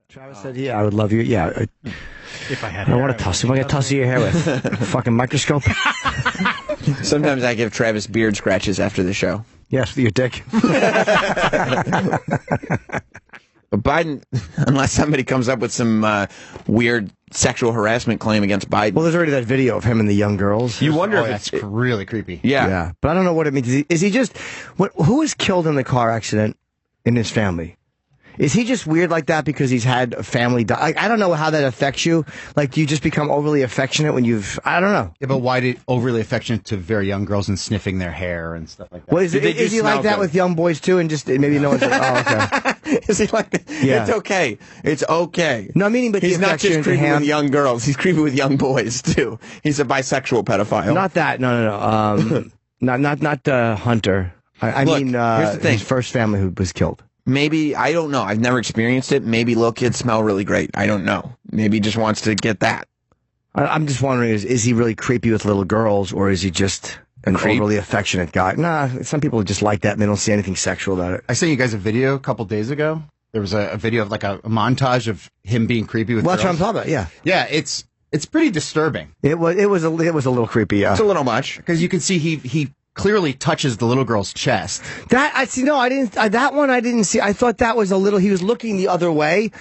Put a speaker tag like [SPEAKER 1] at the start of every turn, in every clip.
[SPEAKER 1] Travis said, yeah, I would love you. Yeah.
[SPEAKER 2] If I had
[SPEAKER 1] I don't want to tussle. What am I going to tussle your hair with? A fucking microscope?
[SPEAKER 3] Sometimes I give Travis beard scratches after the show.
[SPEAKER 1] Yes, with your dick.
[SPEAKER 3] But Biden, unless somebody comes up with some weird sexual harassment claim against Biden.
[SPEAKER 1] Well, there's already that video of him and the young girls.
[SPEAKER 3] You wonder if
[SPEAKER 2] that's really creepy.
[SPEAKER 3] Yeah.
[SPEAKER 1] But I don't know what it means. Is he just... who was killed in the car accident in his family? Is he just weird like that because he's had a family die? I don't know how that affects you. Like, do you just become overly affectionate when you've... I don't know.
[SPEAKER 2] Yeah, but why did overly affectionate to very young girls and sniffing their hair and stuff like that?
[SPEAKER 1] Well, is he like that with young boys too? And just maybe no one's like, oh, okay.
[SPEAKER 3] Is he like that? Yeah. It's okay. It's okay.
[SPEAKER 1] No, mening, but
[SPEAKER 3] he's not just creepy with young girls. He's creepy with young boys too. He's a bisexual pedophile.
[SPEAKER 1] Not that. No. not Hunter. I mean,
[SPEAKER 3] here's the thing.
[SPEAKER 1] His first family who was killed.
[SPEAKER 3] Maybe, I don't know. I've never experienced it. Maybe little kids smell really great. I don't know. Maybe he just wants to get that.
[SPEAKER 1] I'm just wondering, is he really creepy with little girls, or is he just an overly affectionate guy? Nah, some people just like that and they don't see anything sexual about it.
[SPEAKER 2] I sent you guys a video a couple days ago. There was a video of like a montage of him being creepy with girls.
[SPEAKER 1] That's what I'm talking about, yeah.
[SPEAKER 2] Yeah, it's pretty disturbing.
[SPEAKER 1] It was a little creepy, yeah.
[SPEAKER 3] It's a little much.
[SPEAKER 2] Because you can see he clearly touches the little girl's chest.
[SPEAKER 1] I didn't. That one I didn't see. I thought that was a little. He was looking the other way.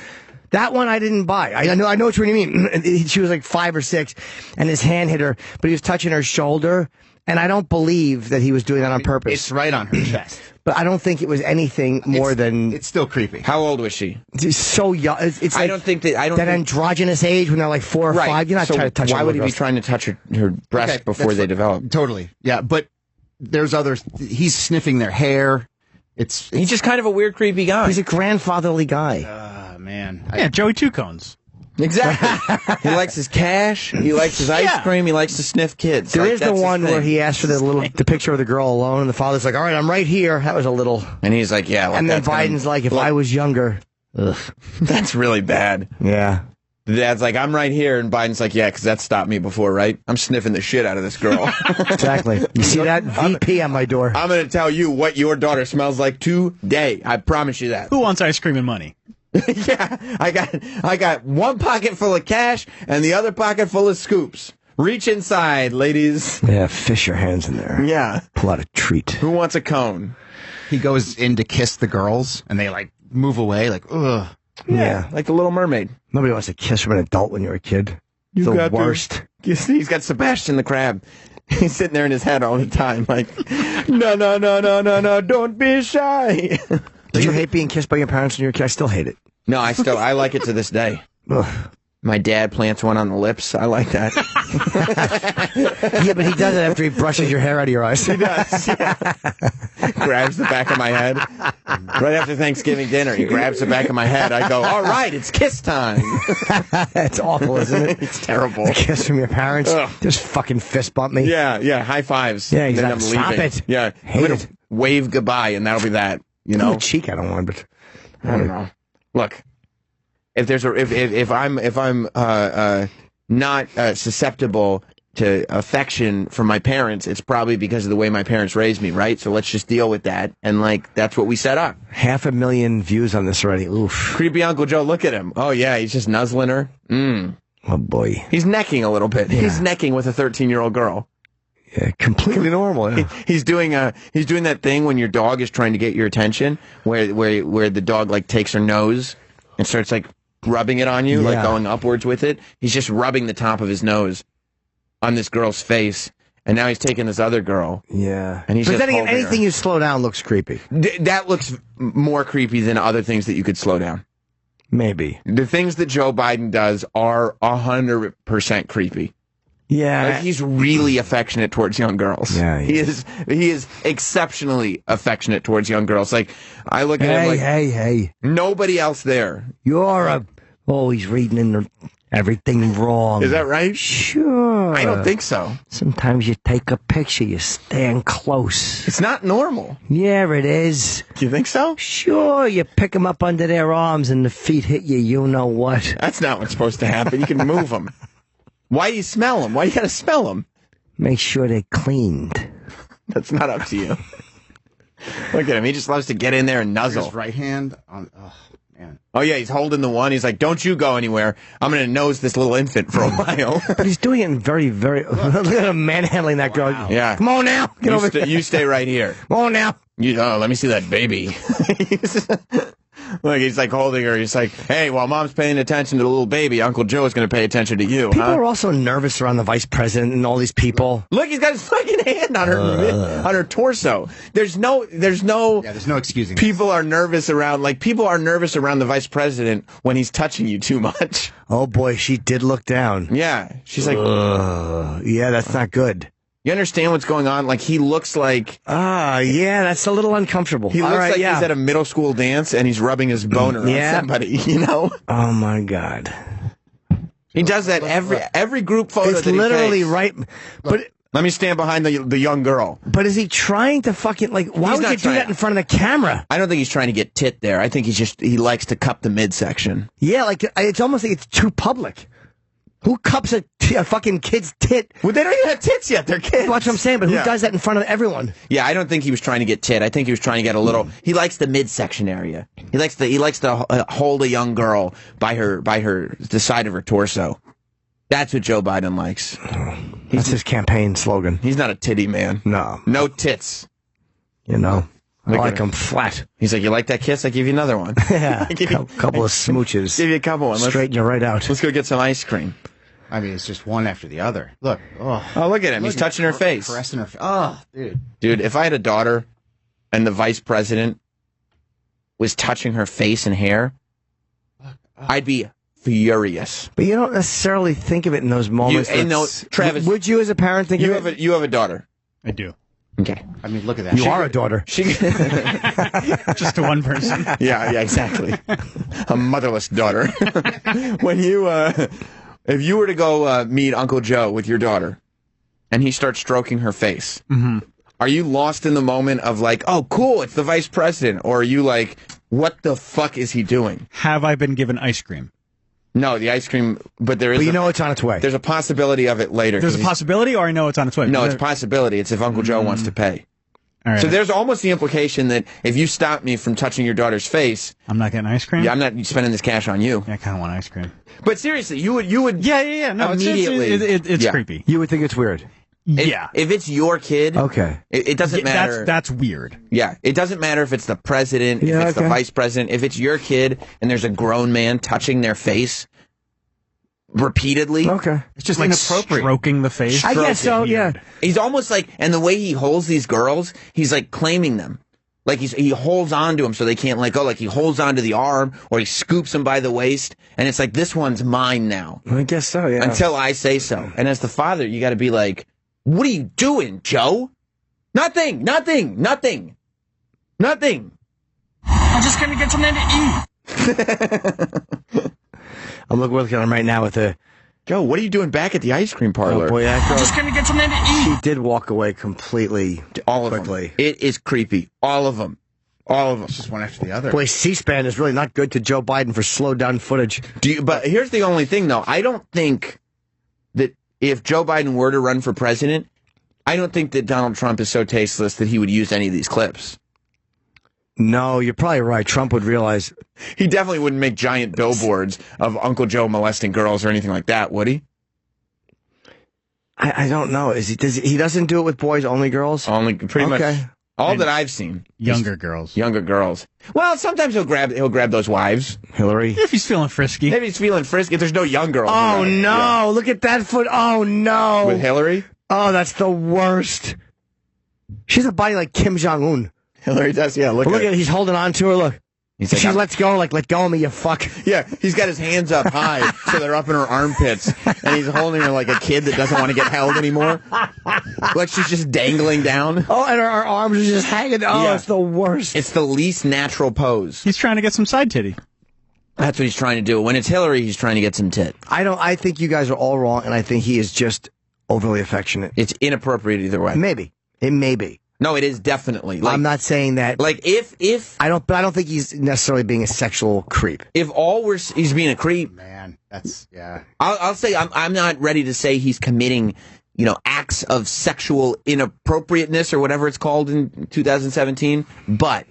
[SPEAKER 1] That one I didn't buy. I know what you mean. She was like 5 or 6, and his hand hit her, but he was touching her shoulder. And I don't believe that he was doing that on purpose.
[SPEAKER 2] It's right on her chest.
[SPEAKER 1] But I don't think it was anything more than...
[SPEAKER 2] It's still creepy.
[SPEAKER 3] How old was she?
[SPEAKER 1] It's so young. It's like
[SPEAKER 3] that
[SPEAKER 1] androgynous age when they're like 4 or 5. You're not trying to touch her.
[SPEAKER 3] Why would he be trying to touch her breast before they develop?
[SPEAKER 2] Totally. Yeah, but there's others. He's sniffing their hair. He's
[SPEAKER 3] just kind of a weird, creepy guy.
[SPEAKER 1] He's a grandfatherly guy.
[SPEAKER 2] Man.
[SPEAKER 4] Yeah, Joey Two Cones.
[SPEAKER 3] Exactly. He likes his cash. He likes his ice cream. He likes to sniff kids.
[SPEAKER 1] There is the one where he asked for the picture of the girl alone, and the father's like, "All right, I'm right here." That was a little.
[SPEAKER 3] And he's like, "Yeah."
[SPEAKER 1] And then Biden's like, "If I was younger." Ugh.
[SPEAKER 3] That's really bad.
[SPEAKER 1] Yeah.
[SPEAKER 3] The dad's like, "I'm right here," and Biden's like, "Yeah, because that stopped me before, right? I'm sniffing the shit out of this girl."
[SPEAKER 1] Exactly. You see that? VP on my door.
[SPEAKER 3] I'm going to tell you what your daughter smells like today. I promise you that.
[SPEAKER 4] Who wants ice cream and money?
[SPEAKER 3] Yeah, I got one pocket full of cash and the other pocket full of scoops. Reach inside, ladies.
[SPEAKER 1] Yeah, fish your hands in there.
[SPEAKER 3] Yeah.
[SPEAKER 1] Pull out a treat.
[SPEAKER 3] Who wants a cone?
[SPEAKER 2] He goes in to kiss the girls, and they, like, move away, like, ugh.
[SPEAKER 1] Yeah.
[SPEAKER 3] Like the Little Mermaid.
[SPEAKER 1] Nobody wants to kiss from an adult when you're a kid. It's the worst.
[SPEAKER 3] He's got Sebastian the Crab. He's sitting there in his head all the time, like, no, don't be shy.
[SPEAKER 1] Did you hate being kissed by your parents when you were a kid? I still hate it.
[SPEAKER 3] No, I like it to this day.
[SPEAKER 1] Ugh.
[SPEAKER 3] My dad plants one on the lips. I like that.
[SPEAKER 1] Yeah, but he does it after he brushes your hair out of your eyes.
[SPEAKER 3] He does, yeah. Grabs the back of my head. Right after Thanksgiving dinner, he grabs the back of my head. I go, all right, it's kiss time.
[SPEAKER 1] It's awful, isn't it?
[SPEAKER 3] It's terrible.
[SPEAKER 1] A kiss from your parents.
[SPEAKER 3] Ugh.
[SPEAKER 1] Just fucking fist bump me.
[SPEAKER 3] Yeah, high fives.
[SPEAKER 1] Yeah, exactly.
[SPEAKER 3] Then I'm
[SPEAKER 1] Stop
[SPEAKER 3] leaving.
[SPEAKER 1] it.
[SPEAKER 3] Yeah,
[SPEAKER 1] Hate
[SPEAKER 3] I'm
[SPEAKER 1] it.
[SPEAKER 3] gonna wave goodbye, and that'll be that. You know,
[SPEAKER 1] the cheek I don't want, but
[SPEAKER 3] I don't know. Look, if I'm not susceptible to affection from my parents, it's probably because of the way my parents raised me, right? So let's just deal with that, and like that's what we set up.
[SPEAKER 1] 500,000 views on this already. Oof.
[SPEAKER 3] Creepy Uncle Joe, look at him. Oh yeah, he's just nuzzling her.
[SPEAKER 1] Oh boy.
[SPEAKER 3] He's necking a little bit. Yeah. He's necking with a 13-year-old girl.
[SPEAKER 1] Yeah, completely normal. Yeah.
[SPEAKER 3] He's doing that thing when your dog is trying to get your attention, where the dog like takes her nose and starts like rubbing it on you, like going upwards with it. He's just rubbing the top of his nose on this girl's face, and now he's taking this other girl.
[SPEAKER 1] Yeah,
[SPEAKER 3] and he's
[SPEAKER 1] but
[SPEAKER 3] just
[SPEAKER 1] then again,
[SPEAKER 3] holding
[SPEAKER 1] anything
[SPEAKER 3] her.
[SPEAKER 1] you slow down looks creepy.
[SPEAKER 3] That looks more creepy than other things that you could slow down.
[SPEAKER 1] Maybe
[SPEAKER 3] the things that Joe Biden does are 100% creepy.
[SPEAKER 1] Yeah,
[SPEAKER 3] like he's really affectionate towards young girls.
[SPEAKER 1] Yeah,
[SPEAKER 3] he is exceptionally affectionate towards young girls. Like I look at him like,
[SPEAKER 1] hey,
[SPEAKER 3] nobody else there.
[SPEAKER 1] You're always reading everything wrong.
[SPEAKER 3] Is that right?
[SPEAKER 1] Sure.
[SPEAKER 3] I don't think so.
[SPEAKER 1] Sometimes you take a picture, you stand close.
[SPEAKER 3] It's not normal.
[SPEAKER 1] Yeah, it is.
[SPEAKER 3] Do you think so?
[SPEAKER 1] Sure, you pick them up under their arms and the feet hit you. You know what?
[SPEAKER 3] That's not what's supposed to happen. You can move them. Why do you smell them? Why you gotta smell them?
[SPEAKER 1] Make sure they're cleaned.
[SPEAKER 3] That's not up to you. Look at him. He just loves to get in there and nuzzle.
[SPEAKER 2] His right hand on. Man.
[SPEAKER 3] Oh, yeah, he's holding the one. He's like, don't you go anywhere. I'm going to nose this little infant for a while.
[SPEAKER 1] But he's doing it in very, very... Look at him manhandling that girl.
[SPEAKER 3] Yeah.
[SPEAKER 1] Come on now. Get over here.
[SPEAKER 3] You stay right here.
[SPEAKER 1] Come on now.
[SPEAKER 3] Let me see that baby. Look, he's like holding her. He's like, hey, while mom's paying attention to the little baby, Uncle Joe is going to pay attention to you.
[SPEAKER 1] People are also nervous around the vice president and all these people.
[SPEAKER 3] Look, he's got his fucking hand on her torso. There's no
[SPEAKER 2] excusing.
[SPEAKER 3] People are nervous around the vice president when he's touching you too much.
[SPEAKER 1] Oh boy, she did look down.
[SPEAKER 3] Yeah, she's like,
[SPEAKER 1] yeah, that's not good.
[SPEAKER 3] You understand what's going on? Like, he looks like...
[SPEAKER 1] yeah, that's a little uncomfortable.
[SPEAKER 3] He looks like he's at a middle school dance and he's rubbing his boner on somebody, you know?
[SPEAKER 1] Oh, my God.
[SPEAKER 3] He does that every group photo
[SPEAKER 1] It's
[SPEAKER 3] that he
[SPEAKER 1] literally
[SPEAKER 3] takes.
[SPEAKER 1] right... But
[SPEAKER 3] let me stand behind the young girl.
[SPEAKER 1] But is he trying to fucking... Like, why would you do that in front of the camera?
[SPEAKER 3] I don't think he's trying to get tit there. I think he likes to cup the midsection.
[SPEAKER 1] Yeah, like, it's almost like it's too public. Who cups a fucking kid's tit?
[SPEAKER 3] Well, they don't even have tits yet. They're kids.
[SPEAKER 1] That's what I'm saying, but who does that in front of everyone?
[SPEAKER 3] Yeah, I don't think he was trying to get tit. I think he was trying to get a little... He likes the midsection area. He likes to hold a young girl by the side of her torso. That's what Joe Biden likes.
[SPEAKER 1] That's his campaign slogan.
[SPEAKER 3] He's not a titty man.
[SPEAKER 1] No.
[SPEAKER 3] No tits.
[SPEAKER 1] You know. I like him flat.
[SPEAKER 3] He's like, you like that kiss? I give you another one.
[SPEAKER 1] Yeah, a couple of smooches.
[SPEAKER 3] Give you a couple.
[SPEAKER 1] Straighten you right out.
[SPEAKER 3] Let's go get some ice cream.
[SPEAKER 2] I mean, it's just one after the other. Look.
[SPEAKER 3] Oh, look at him. He's touching her face.
[SPEAKER 2] Caressing her face. Oh, dude.
[SPEAKER 3] Dude, if I had a daughter and the vice president was touching her face and hair, I'd be furious.
[SPEAKER 1] But you don't necessarily think of it in those moments.
[SPEAKER 3] Travis,
[SPEAKER 1] would you as a parent think of it?
[SPEAKER 3] You have a daughter.
[SPEAKER 4] I do.
[SPEAKER 3] Okay.
[SPEAKER 2] I mean, look at that.
[SPEAKER 1] You are a daughter.
[SPEAKER 4] Just to one person.
[SPEAKER 3] Yeah, exactly. A motherless daughter. When if you were to go meet Uncle Joe with your daughter, and he starts stroking her face, are you lost in the moment of like, oh, cool, it's the vice president, or are you like, what the fuck is he doing?
[SPEAKER 4] Have I been given ice cream?
[SPEAKER 3] No, the ice cream, but there is.
[SPEAKER 1] But you know it's on its way.
[SPEAKER 3] There's a possibility of it later.
[SPEAKER 4] There's a possibility, or I know it's on its way?
[SPEAKER 3] No, it's a possibility. It's if Uncle Joe wants to pay.
[SPEAKER 4] All right.
[SPEAKER 3] So there's almost the implication that if you stop me from touching your daughter's face,
[SPEAKER 4] I'm not getting ice cream?
[SPEAKER 3] yeah, I'm not spending this cash on you.
[SPEAKER 4] Yeah, I kind of want ice cream.
[SPEAKER 3] But seriously, you would.
[SPEAKER 4] Yeah. No,
[SPEAKER 3] immediately.
[SPEAKER 4] it's
[SPEAKER 3] Yeah.
[SPEAKER 4] creepy.
[SPEAKER 1] You would think it's weird.
[SPEAKER 3] If it's your kid,
[SPEAKER 1] Okay.
[SPEAKER 3] it doesn't matter.
[SPEAKER 4] That's weird.
[SPEAKER 3] Yeah, it doesn't matter if it's the president, if it's the vice president, if it's your kid and there's a grown man touching their face repeatedly.
[SPEAKER 1] Okay.
[SPEAKER 2] It's just
[SPEAKER 4] Like
[SPEAKER 2] inappropriate.
[SPEAKER 4] stroking the face.
[SPEAKER 1] I guess so, yeah.
[SPEAKER 3] He's almost like, and the way he holds these girls, he's like claiming them. Like he holds on to them so they can't let go. Like he holds on to the arm or he scoops them by the waist. And it's like, this one's mine now.
[SPEAKER 1] I guess so, yeah.
[SPEAKER 3] Until I say so. And as the father, you got to be like, what are you doing, Joe? Nothing.
[SPEAKER 5] I'm just going to get something to eat.
[SPEAKER 1] I'm looking at him right now with the...
[SPEAKER 3] Joe, what are you doing back at the ice cream parlor?
[SPEAKER 1] Oh, boy, that girl,
[SPEAKER 5] I'm just going to get something to eat.
[SPEAKER 1] she did walk away completely
[SPEAKER 3] All of
[SPEAKER 1] quickly.
[SPEAKER 3] them. It is creepy. All of them.
[SPEAKER 2] It's just one after the other.
[SPEAKER 1] Boy, C-SPAN is really not good to Joe Biden for slowed down footage.
[SPEAKER 3] But here's the only thing, though. I don't think that if Joe Biden were to run for president, I don't think that Donald Trump is so tasteless that he would use any of these clips.
[SPEAKER 1] No, you're probably right. Trump would realize...
[SPEAKER 3] He definitely wouldn't make giant billboards of Uncle Joe molesting girls or anything like that, would he?
[SPEAKER 1] I don't know. He doesn't do it with boys, only girls?
[SPEAKER 3] Only pretty much all that I've seen.
[SPEAKER 4] Younger girls.
[SPEAKER 3] Younger girls. Well, sometimes he'll grab those wives.
[SPEAKER 1] Hillary?
[SPEAKER 4] If he's feeling frisky.
[SPEAKER 3] Maybe he's feeling frisky. If there's no young girls.
[SPEAKER 1] Oh,
[SPEAKER 3] around.
[SPEAKER 1] no.
[SPEAKER 3] Yeah.
[SPEAKER 1] Look at that foot. Oh, no.
[SPEAKER 3] With Hillary?
[SPEAKER 1] Oh, that's the worst. She's a body like Kim Jong-un.
[SPEAKER 3] Hillary does, yeah. Look
[SPEAKER 1] at it. He's holding on to her. Look.
[SPEAKER 3] He's like,
[SPEAKER 1] she lets go, like, let go of me, you fuck.
[SPEAKER 3] Yeah, he's got his hands up high, so they're up in her armpits, and he's holding her like a kid that doesn't want to get held anymore. Like she's just dangling down.
[SPEAKER 1] Oh, and her arms are just hanging. Oh,
[SPEAKER 3] Yeah.
[SPEAKER 1] it's the worst.
[SPEAKER 3] It's the least natural pose.
[SPEAKER 4] He's trying to get some side titty.
[SPEAKER 3] That's what he's trying to do. When it's Hillary, he's trying to get some tit.
[SPEAKER 1] I think you guys are all wrong, and I think he is just overly affectionate.
[SPEAKER 3] It's inappropriate either way.
[SPEAKER 1] Maybe. It may be.
[SPEAKER 3] No, it is definitely. Like,
[SPEAKER 1] I'm not saying that.
[SPEAKER 3] Like if
[SPEAKER 1] I don't think he's necessarily being a sexual creep.
[SPEAKER 3] If he's being a creep,
[SPEAKER 2] Man, that's, yeah.
[SPEAKER 3] I'll say I'm not ready to say he's committing, acts of sexual inappropriateness or whatever it's called in 2017. But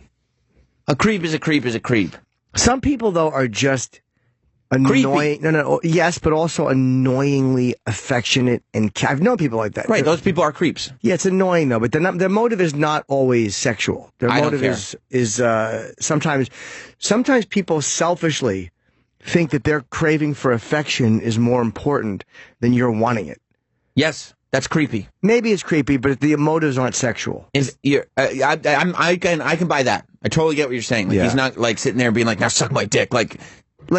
[SPEAKER 3] a creep is a creep is a creep.
[SPEAKER 1] Some people, though, are just annoying.
[SPEAKER 3] Creepy.
[SPEAKER 1] No, yes, but also annoyingly affectionate. And I've known people like that.
[SPEAKER 3] Right, those people are creeps.
[SPEAKER 1] Yeah, it's annoying, though. But their motive is not always sexual. Their
[SPEAKER 3] I don't
[SPEAKER 1] motive
[SPEAKER 3] care.
[SPEAKER 1] is sometimes people selfishly think that their craving for affection is more important than you're wanting it.
[SPEAKER 3] Yes, that's creepy.
[SPEAKER 1] Maybe it's creepy, but the motives aren't sexual.
[SPEAKER 3] I can buy that. I totally get what you're saying. Like,
[SPEAKER 1] Yeah.
[SPEAKER 3] he's not like sitting there being like, "Now suck my dick." Like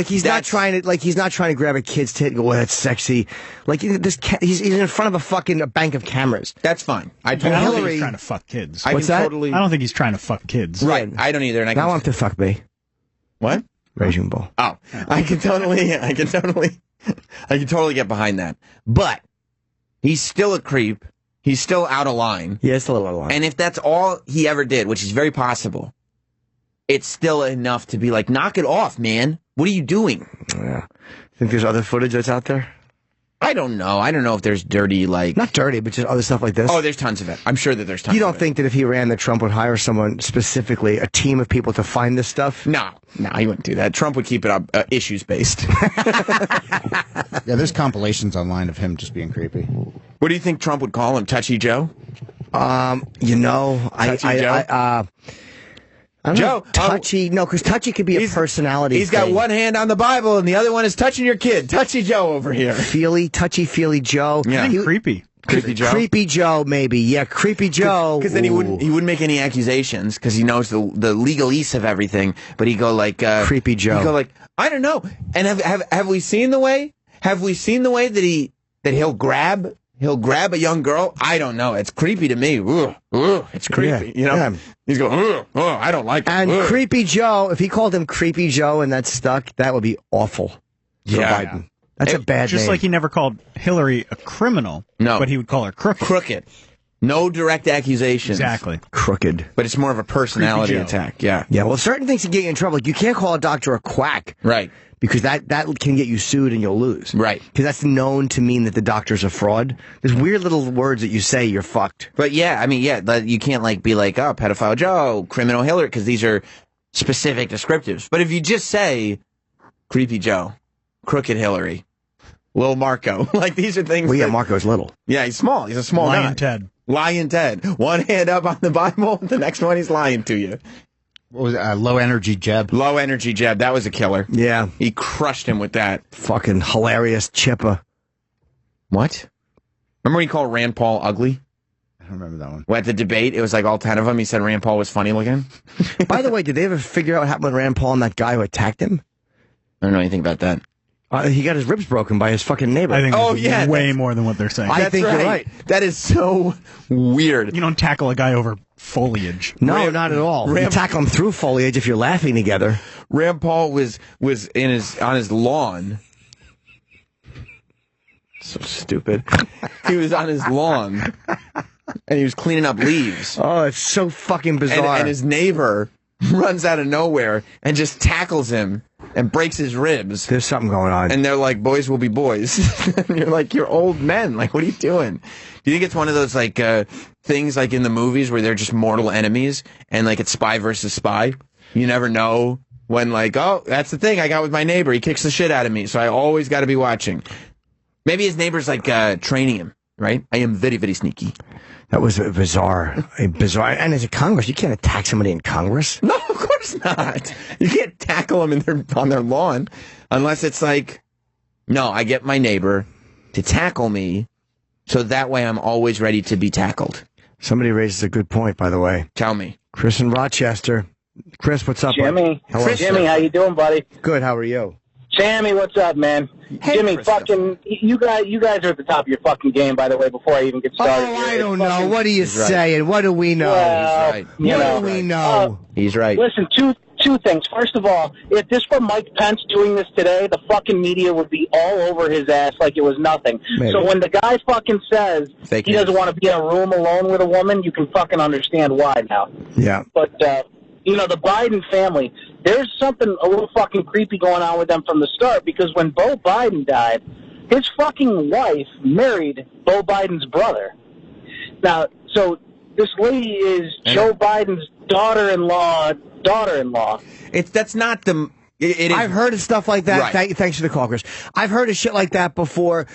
[SPEAKER 1] he's not trying to grab a kid's tit and go, "Oh, that's sexy." Like he's in front of a bank of cameras.
[SPEAKER 3] That's fine.
[SPEAKER 4] I don't think
[SPEAKER 1] Hillary-
[SPEAKER 4] he's trying to fuck kids.
[SPEAKER 3] I
[SPEAKER 1] What's
[SPEAKER 3] can
[SPEAKER 1] that?
[SPEAKER 3] totally.
[SPEAKER 4] I don't think he's trying to fuck kids.
[SPEAKER 3] Right. I don't either. And I
[SPEAKER 1] Now
[SPEAKER 3] can,
[SPEAKER 1] I'm to fuck me.
[SPEAKER 3] what?
[SPEAKER 1] Raging Bull.
[SPEAKER 3] Oh, I can totally get behind that. But he's still a creep. He's still out of line.
[SPEAKER 1] Yeah, it's a little out of line.
[SPEAKER 3] And if that's all he ever did, which is very possible, it's still enough to be like, knock it off, man. What are you doing?
[SPEAKER 1] Yeah. Think there's other footage that's out there?
[SPEAKER 3] I don't know. I don't know if there's dirty, like...
[SPEAKER 1] Not dirty, but just other stuff like this.
[SPEAKER 3] Oh, there's tons of it. I'm sure that there's tons
[SPEAKER 1] You
[SPEAKER 3] of
[SPEAKER 1] don't
[SPEAKER 3] it.
[SPEAKER 1] think that if he ran, that Trump would hire someone specifically, a team of people to find this stuff?
[SPEAKER 3] No, he wouldn't do that. Trump would keep it up issues-based.
[SPEAKER 2] Yeah, there's compilations online of him just being creepy.
[SPEAKER 3] What do you think Trump would call him? Touchy Joe?
[SPEAKER 1] Touchy Joe? I don't
[SPEAKER 3] Joe,
[SPEAKER 1] know. Touchy, no, because touchy could be a personality.
[SPEAKER 3] He's got
[SPEAKER 1] thing.
[SPEAKER 3] one hand on the Bible, and the other one is touching your kid. Touchy Joe over here.
[SPEAKER 1] Touchy-feely Joe.
[SPEAKER 3] Yeah.
[SPEAKER 4] I think creepy.
[SPEAKER 3] Creepy Joe.
[SPEAKER 1] Creepy Joe, maybe. Yeah, Creepy Joe.
[SPEAKER 3] Because then he
[SPEAKER 1] Ooh.
[SPEAKER 3] wouldn't make any accusations because he knows the legalese of everything. But he'd go like
[SPEAKER 1] Creepy Joe.
[SPEAKER 3] He'd go like, I don't know. And have we seen the way? Have we seen the way that he'll grab a young girl? I don't know. It's creepy to me. It's creepy.
[SPEAKER 1] Yeah. Yeah.
[SPEAKER 3] He's going, I don't like it.
[SPEAKER 1] And Creepy Joe, if he called him Creepy Joe and that stuck, that would be awful for
[SPEAKER 3] Yeah.
[SPEAKER 1] Biden. That's a bad
[SPEAKER 4] Just
[SPEAKER 1] name.
[SPEAKER 4] like he never called Hillary a criminal.
[SPEAKER 3] No.
[SPEAKER 4] But he would call her crooked.
[SPEAKER 3] Crooked. No direct accusations.
[SPEAKER 4] Exactly.
[SPEAKER 1] Crooked.
[SPEAKER 3] But it's more of a personality
[SPEAKER 4] Creepy Joe.
[SPEAKER 3] attack. Yeah.
[SPEAKER 1] Yeah, well, certain things can get you in trouble. Like, you can't call a doctor a quack.
[SPEAKER 3] Right.
[SPEAKER 1] Because that can get you sued and you'll lose.
[SPEAKER 3] Right.
[SPEAKER 1] Because that's known to mean that the doctor's a fraud. There's weird little words that you say, you're fucked.
[SPEAKER 3] But yeah, I mean, you can't like be like, oh, pedophile Joe, criminal Hillary, because these are specific descriptives. But if you just say creepy Joe, crooked Hillary, Lil Marco, like these are things.
[SPEAKER 1] Well, yeah,
[SPEAKER 3] that-
[SPEAKER 1] Marco's little.
[SPEAKER 3] Yeah, he's small. He's a small guy.
[SPEAKER 4] Lion Ted.
[SPEAKER 3] Lying Ted. One hand up on the Bible, the next one he's lying to you.
[SPEAKER 2] What was it? Low energy Jeb?
[SPEAKER 3] Low energy Jeb. That was a killer.
[SPEAKER 1] Yeah.
[SPEAKER 3] He crushed him with that.
[SPEAKER 1] Fucking hilarious Chippa.
[SPEAKER 3] What? Remember when he called Rand Paul ugly?
[SPEAKER 2] I don't remember that one.
[SPEAKER 3] Well, at the debate, it was like all 10 of them. He said Rand Paul was funny looking.
[SPEAKER 1] By the way, did they ever figure out what happened with Rand Paul and that guy who attacked him?
[SPEAKER 3] I don't know anything about that.
[SPEAKER 1] He got his ribs broken by his fucking neighbor.
[SPEAKER 4] I think
[SPEAKER 3] Oh,
[SPEAKER 4] there's
[SPEAKER 3] yeah,
[SPEAKER 4] way
[SPEAKER 3] that's-
[SPEAKER 4] more than what they're saying.
[SPEAKER 1] I think you're right.
[SPEAKER 3] That is so weird.
[SPEAKER 4] You don't tackle a guy over foliage.
[SPEAKER 1] No, not at all. You tackle him through foliage if you're laughing together.
[SPEAKER 3] Rand Paul was on his lawn. So stupid. He was on his lawn and he was cleaning up leaves.
[SPEAKER 1] Oh, it's so fucking bizarre.
[SPEAKER 3] And his neighbor runs out of nowhere and just tackles him and breaks his ribs.
[SPEAKER 1] There's something going on.
[SPEAKER 3] And they're like, boys will be boys. And you're like, you're old men. Like, what are you doing? Do you think it's one of those like things like in the movies where they're just mortal enemies and like it's spy versus spy? You never know when like, oh, that's the thing I got with my neighbor. He kicks the shit out of me. So I always got to be watching. Maybe his neighbor's like training him, right? I am very, very sneaky.
[SPEAKER 1] That was bizarre. And as a Congress, you can't attack somebody in Congress.
[SPEAKER 3] No, of course not. You can't tackle them on their lawn unless it's like, no, I get my neighbor to tackle me so that way I'm always ready to be tackled.
[SPEAKER 1] Somebody raises a good point, by the way.
[SPEAKER 3] Tell me.
[SPEAKER 1] Chris in Rochester. Chris, what's up?
[SPEAKER 6] Jimmy.
[SPEAKER 1] Hello.
[SPEAKER 6] Jimmy, how you doing, buddy?
[SPEAKER 1] Good, how are you?
[SPEAKER 6] Sammy, what's up, man?
[SPEAKER 3] Hey,
[SPEAKER 6] Jimmy,
[SPEAKER 3] Krista.
[SPEAKER 6] fucking, you guys are at the top of your fucking game, by the way, before I even get started.
[SPEAKER 1] Oh, I don't know. What are you saying? What do we know?
[SPEAKER 6] Well,
[SPEAKER 3] right.
[SPEAKER 6] you
[SPEAKER 1] What
[SPEAKER 6] know.
[SPEAKER 1] do we know?
[SPEAKER 3] He's right.
[SPEAKER 6] Listen, two things. First of all, if this were Mike Pence doing this today, the fucking media would be all over his ass like it was nothing.
[SPEAKER 1] Maybe.
[SPEAKER 6] So when the guy fucking says
[SPEAKER 3] Fake
[SPEAKER 6] he
[SPEAKER 3] news.
[SPEAKER 6] doesn't want to be in a room alone with a woman, you can fucking understand why now.
[SPEAKER 1] Yeah.
[SPEAKER 6] But, you know, the Biden family, there's something a little fucking creepy going on with them from the start, because when Beau Biden died, his fucking wife married Beau Biden's brother. Now, so this lady is Joe Biden's daughter-in-law.
[SPEAKER 3] That's not the It is.
[SPEAKER 1] I've heard of stuff like that.
[SPEAKER 3] Right.
[SPEAKER 1] Thanks for the call, Chris. I've heard of shit like that before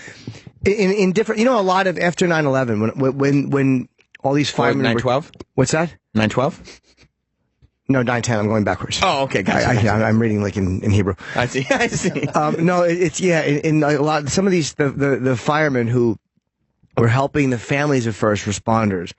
[SPEAKER 1] in different, a lot of after 9/11 when all these firemen
[SPEAKER 3] 9/12?
[SPEAKER 1] What's that?
[SPEAKER 3] 9/12?
[SPEAKER 1] No, 9/10. I'm going backwards.
[SPEAKER 3] Oh, okay. Gotcha.
[SPEAKER 1] I'm reading like in Hebrew.
[SPEAKER 3] I see.
[SPEAKER 1] No, it's in a lot. Some of these the firemen who were helping the families of first responders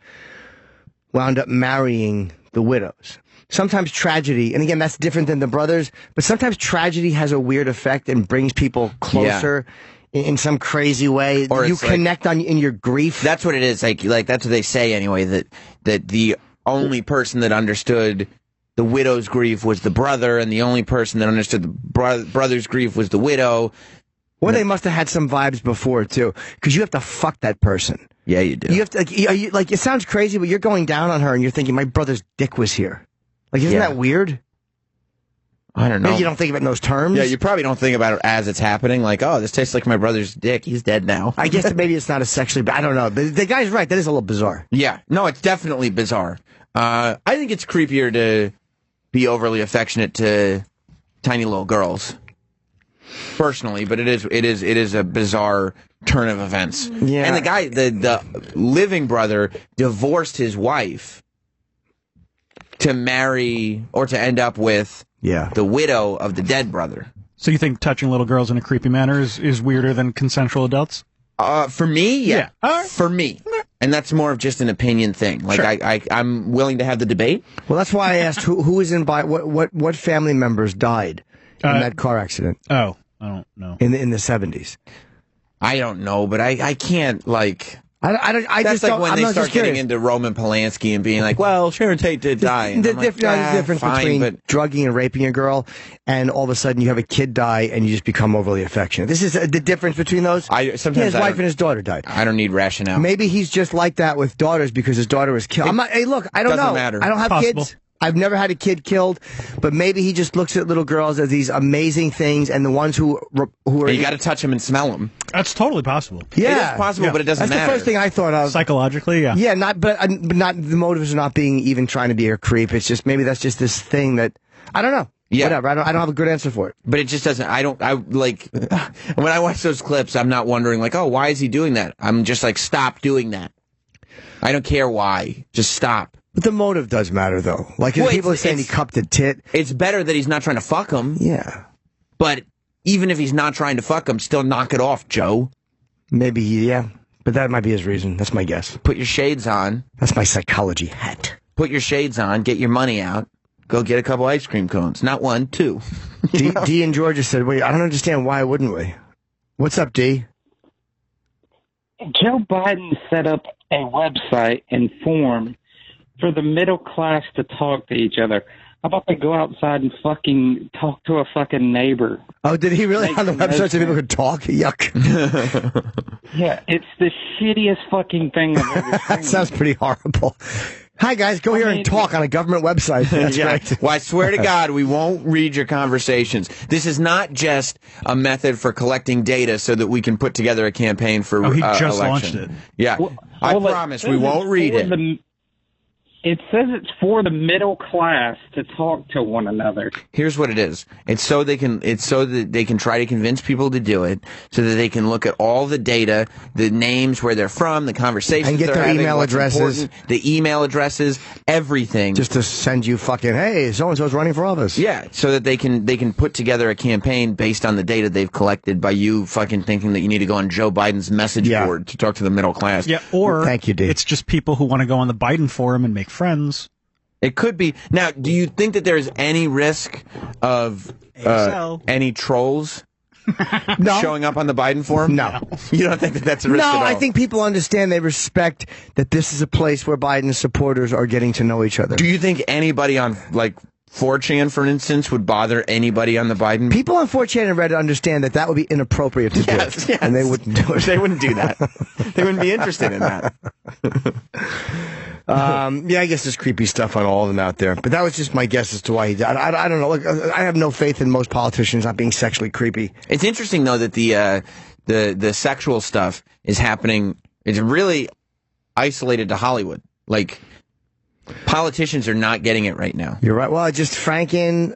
[SPEAKER 1] wound up marrying the widows. Sometimes tragedy, and again, that's different than the brothers, but sometimes tragedy has a weird effect and brings people closer in some crazy way. Or you connect in your grief.
[SPEAKER 3] That's what it is. Like that's what they say anyway, that the only person that understood the widow's grief was the brother, and the only person that understood the brother's grief was the widow.
[SPEAKER 1] Well, they must have had some vibes before, too, because you have to fuck that person.
[SPEAKER 3] Yeah, you do.
[SPEAKER 1] You have to, it sounds crazy, but you're going down on her and you're thinking, my brother's dick was here. Like, isn't that weird?
[SPEAKER 3] I don't know.
[SPEAKER 1] Maybe you don't think of it in those terms.
[SPEAKER 3] Yeah, you probably don't think about it as it's happening. Like, oh, this tastes like my brother's dick. He's dead now.
[SPEAKER 1] I guess that maybe it's not as sexually, but I don't know. The guy's right. That is a little bizarre.
[SPEAKER 3] Yeah. No, it's definitely bizarre. I think it's creepier to be overly affectionate to tiny little girls. Personally, but it is a bizarre turn of events.
[SPEAKER 1] Yeah.
[SPEAKER 3] And the guy, the living brother, divorced his wife to marry or to end up with the widow of the dead brother.
[SPEAKER 4] So you think touching little girls in a creepy manner is weirder than consensual adults?
[SPEAKER 3] For me, yeah.
[SPEAKER 4] All right.
[SPEAKER 3] For me. And that's more of just an opinion thing. Like, sure. I'm willing to have the debate.
[SPEAKER 1] Well, that's why I asked who was in what family members died in that car accident.
[SPEAKER 4] Oh, I don't know.
[SPEAKER 1] In the 70s.
[SPEAKER 3] I don't know, but I can't, like...
[SPEAKER 1] I
[SPEAKER 3] that's
[SPEAKER 1] just
[SPEAKER 3] like
[SPEAKER 1] don't,
[SPEAKER 3] when
[SPEAKER 1] I'm
[SPEAKER 3] they
[SPEAKER 1] not
[SPEAKER 3] start
[SPEAKER 1] just curious.
[SPEAKER 3] getting into Roman Polanski and being like, well, Sharon Tate did die. And
[SPEAKER 1] The
[SPEAKER 3] I'm like,
[SPEAKER 1] difference
[SPEAKER 3] fine,
[SPEAKER 1] between drugging and raping a girl and all of a sudden you have a kid die and you just become overly affectionate. This is the difference between those. His wife and his daughter died.
[SPEAKER 3] I don't need rationale.
[SPEAKER 1] Maybe he's just like that with daughters because his daughter was killed. Hey, look, I don't know.
[SPEAKER 3] Doesn't matter.
[SPEAKER 1] I don't have kids. I've never had a kid killed, but maybe he just looks at little girls as these amazing things, and the ones who are...
[SPEAKER 3] You got to touch them and smell them.
[SPEAKER 4] That's totally possible.
[SPEAKER 1] Yeah.
[SPEAKER 3] It is possible, but it doesn't matter.
[SPEAKER 1] That's the first thing I thought of.
[SPEAKER 4] Psychologically, yeah.
[SPEAKER 1] Yeah, but not the motive is not being even trying to be a creep. It's just maybe that's just this thing that I don't know.
[SPEAKER 3] Yeah.
[SPEAKER 1] Whatever. I don't have a good answer for it.
[SPEAKER 3] But it just doesn't. When I watch those clips, I'm not wondering like, oh, why is he doing that? I'm just like, stop doing that. I don't care why. Just stop.
[SPEAKER 1] But the motive does matter, though. Like, if people are saying he cupped a tit.
[SPEAKER 3] It's better that he's not trying to fuck him.
[SPEAKER 1] Yeah.
[SPEAKER 3] But even if he's not trying to fuck him, still knock it off, Joe.
[SPEAKER 1] Maybe, yeah. But that might be his reason. That's my guess.
[SPEAKER 3] Put your shades on.
[SPEAKER 1] That's my psychology hat.
[SPEAKER 3] Put your shades on. Get your money out. Go get a couple ice cream cones. Not one, two.
[SPEAKER 1] D in Georgia said, wait, I don't understand why wouldn't we? What's up, D?
[SPEAKER 7] Joe Biden set up a website and forum for the middle class to talk to each other. How about they go outside and fucking talk to a fucking neighbor?
[SPEAKER 1] Oh, did he really on the website so people could talk? Yuck.
[SPEAKER 7] Yeah, it's the shittiest fucking thing I've ever seen.
[SPEAKER 1] That sounds pretty horrible. Hi, guys. Go here and talk on a government website. That's right.
[SPEAKER 3] Well, I swear to God, we won't read your conversations. This is not just a method for collecting data so that we can put together a campaign for
[SPEAKER 4] he just
[SPEAKER 3] election.
[SPEAKER 4] launched it.
[SPEAKER 3] Yeah. I promise we won't read it.
[SPEAKER 7] It says it's for the middle class to talk to one another.
[SPEAKER 3] Here's what it is. It's so that they can try to convince people to do it, so that they can look at all the data, the names, where they're from, the conversations,
[SPEAKER 1] and get
[SPEAKER 3] they're
[SPEAKER 1] their
[SPEAKER 3] having,
[SPEAKER 1] email addresses,
[SPEAKER 3] the email addresses, everything,
[SPEAKER 1] just to send you fucking, hey, so and so's running for office.
[SPEAKER 3] Yeah, so that they can put together a campaign based on the data they've collected by you fucking thinking that you need to go on Joe Biden's message board to talk to the middle class.
[SPEAKER 4] Yeah, or
[SPEAKER 1] thank you, Dave.
[SPEAKER 4] It's just people who want to go on the Biden forum and make friends.
[SPEAKER 3] It could be. Now, do you think that there's any risk of any trolls showing up on the Biden forum?
[SPEAKER 1] No.
[SPEAKER 3] You don't think that that's a risk at all?
[SPEAKER 1] No, I think people understand, they respect that this is a place where Biden's supporters are getting to know each other.
[SPEAKER 3] Do you think anybody on, like, 4chan, for instance, would bother anybody on the Biden?
[SPEAKER 1] People on 4chan and Reddit understand that that would be inappropriate to do.
[SPEAKER 3] Yes.
[SPEAKER 1] And they wouldn't do it.
[SPEAKER 3] They wouldn't do that. They wouldn't be interested in that.
[SPEAKER 1] Yeah, I guess there's creepy stuff on all of them out there. But that was just my guess as to why he died. I don't know. Look, I have no faith in most politicians not being sexually creepy.
[SPEAKER 3] It's interesting, though, that the sexual stuff is happening. It's really isolated to Hollywood. Like, politicians are not getting it right now.
[SPEAKER 1] You're right. Well, just Franken,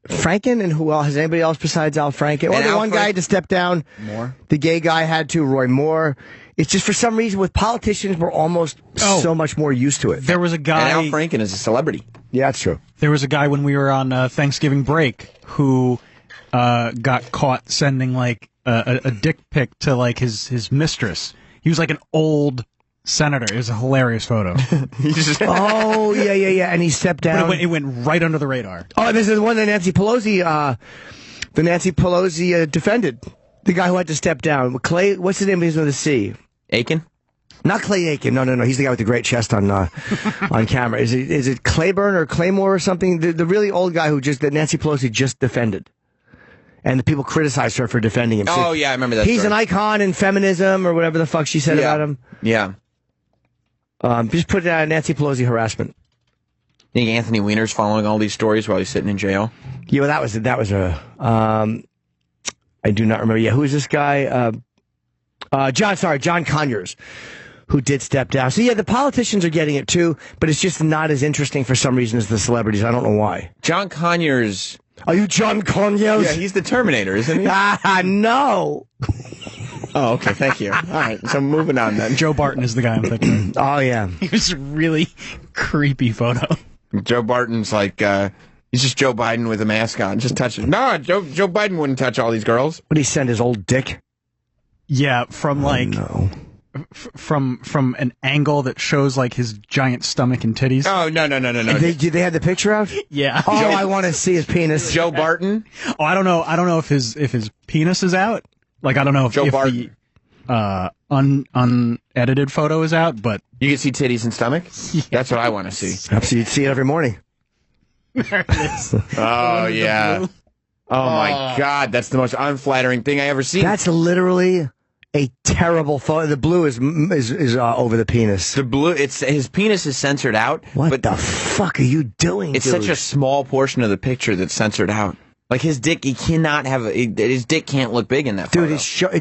[SPEAKER 1] Franken, and who else? Has anybody else besides Al Franken? Well, the one guy had to step down.
[SPEAKER 2] Moore.
[SPEAKER 1] The gay guy had to, Roy Moore. It's just for some reason with politicians, we're almost so much more used to it.
[SPEAKER 4] There was a guy.
[SPEAKER 3] And Al Franken is a celebrity.
[SPEAKER 1] Yeah, that's true.
[SPEAKER 4] There was a guy when we were on Thanksgiving break who got caught sending like a dick pic to like his mistress. He was like an old senator. It was a hilarious photo.
[SPEAKER 1] Oh, yeah. And he stepped down.
[SPEAKER 4] But it went right under the radar.
[SPEAKER 1] Oh, this is the one that Nancy Pelosi defended. The guy who had to step down. Clay, what's the name of his with a C?
[SPEAKER 3] Aiken?
[SPEAKER 1] Not Clay Aiken. No. He's the guy with the great chest on on camera. Is it Claiborne or Claymore or something? The really old guy that Nancy Pelosi just defended. And the people criticized her for defending him.
[SPEAKER 3] Oh, yeah, I remember that
[SPEAKER 1] He's
[SPEAKER 3] story.
[SPEAKER 1] an icon in feminism or whatever the fuck she said about him.
[SPEAKER 3] Yeah.
[SPEAKER 1] Just put Nancy Pelosi harassment.
[SPEAKER 3] Think Anthony Weiner's following all these stories while he's sitting in jail?
[SPEAKER 1] Yeah, well, that was a. I do not remember. Yeah, who is this guy? John Conyers, who did step down. So yeah, the politicians are getting it too, but it's just not as interesting for some reason as the celebrities. I don't know why.
[SPEAKER 3] John Conyers.
[SPEAKER 1] Are you John Conyers?
[SPEAKER 3] Yeah, he's the Terminator, isn't he?
[SPEAKER 1] No.
[SPEAKER 3] Oh, okay, thank you. All right, so moving on then.
[SPEAKER 4] Joe Barton is the guy I'm thinking.
[SPEAKER 1] Oh yeah,
[SPEAKER 4] He was a really creepy photo.
[SPEAKER 3] Joe Barton's like, he's just Joe Biden with a mask on, just touching. No, Joe Biden wouldn't touch all these girls.
[SPEAKER 1] would he send his old dick?
[SPEAKER 4] Yeah, from like
[SPEAKER 1] No.
[SPEAKER 4] from an angle that shows like his giant stomach and titties.
[SPEAKER 3] Oh, no.
[SPEAKER 1] Did they have the picture out?
[SPEAKER 4] Yeah.
[SPEAKER 1] Oh, I want to see his penis.
[SPEAKER 3] Joe Barton?
[SPEAKER 4] Oh, I don't know if his penis is out. Like I don't know if the unedited photo is out, but
[SPEAKER 3] You can see titties and stomach? Yeah. That's what I want to see.
[SPEAKER 1] Perhaps you'd see it every morning.
[SPEAKER 4] there it is.
[SPEAKER 3] Oh, yeah. Oh, my God. That's the most unflattering thing I ever seen.
[SPEAKER 1] That's literally a terrible photo. The blue is over the penis.
[SPEAKER 3] The blue, his penis is censored out.
[SPEAKER 1] What the fuck are you doing,
[SPEAKER 3] It's
[SPEAKER 1] dude?
[SPEAKER 3] such a small portion of the picture that's censored out. Like his dick, his dick can't look big in that photo.
[SPEAKER 1] Dude,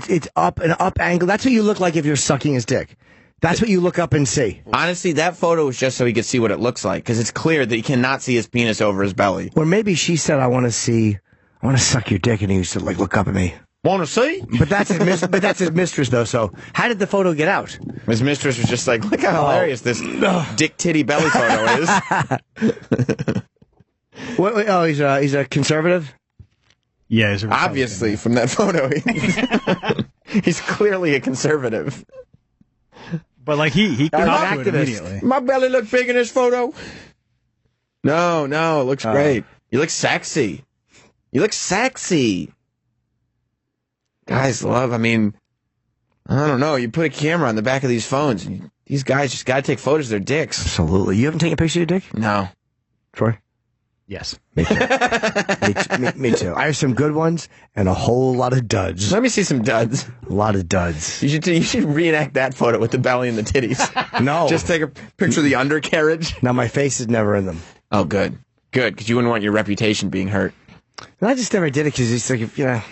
[SPEAKER 1] it's up an up angle. That's what you look like if you're sucking his dick. That's what you look up and see.
[SPEAKER 3] Honestly, that photo was just so he could see what it looks like, because it's clear that he cannot see his penis over his belly.
[SPEAKER 1] Or maybe she said, I want to suck your dick, and he used to like look up at me.
[SPEAKER 3] Want to see?
[SPEAKER 1] But that's his mistress, though. So how did the photo get out?
[SPEAKER 3] His mistress was just like, look how hilarious this dick titty belly photo is.
[SPEAKER 1] He's a conservative?
[SPEAKER 4] Yeah, he's
[SPEAKER 3] Obviously, from that photo, he's clearly a conservative.
[SPEAKER 4] But like he got to it immediately.
[SPEAKER 3] My belly look big in this photo. No, it looks great. You look sexy. Guys love, I don't know. You put a camera on the back of these phones, and these guys just got to take photos of their dicks.
[SPEAKER 1] Absolutely. You haven't taken a picture of your dick?
[SPEAKER 3] No.
[SPEAKER 1] Troy?
[SPEAKER 4] Yes.
[SPEAKER 1] Me too. me too. I have some good ones and a whole lot of duds.
[SPEAKER 3] Let me see some duds.
[SPEAKER 1] A lot of duds.
[SPEAKER 3] You should reenact that photo with the belly and the titties.
[SPEAKER 1] No.
[SPEAKER 3] Just take a picture of the undercarriage.
[SPEAKER 1] Now my face is never in them.
[SPEAKER 3] Oh, good. Good, because you wouldn't want your reputation being hurt.
[SPEAKER 1] And I just never did it because it's like,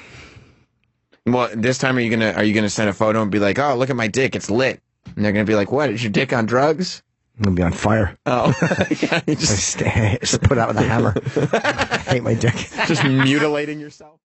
[SPEAKER 3] Well, this time are you gonna send a photo and be like, oh, look at my dick, it's lit, and they're gonna be like, what? Is your dick on drugs?
[SPEAKER 1] I'm going to be on fire.
[SPEAKER 3] Oh, yeah, you
[SPEAKER 1] Just put out with a hammer. I hate my dick.
[SPEAKER 3] just mutilating yourself.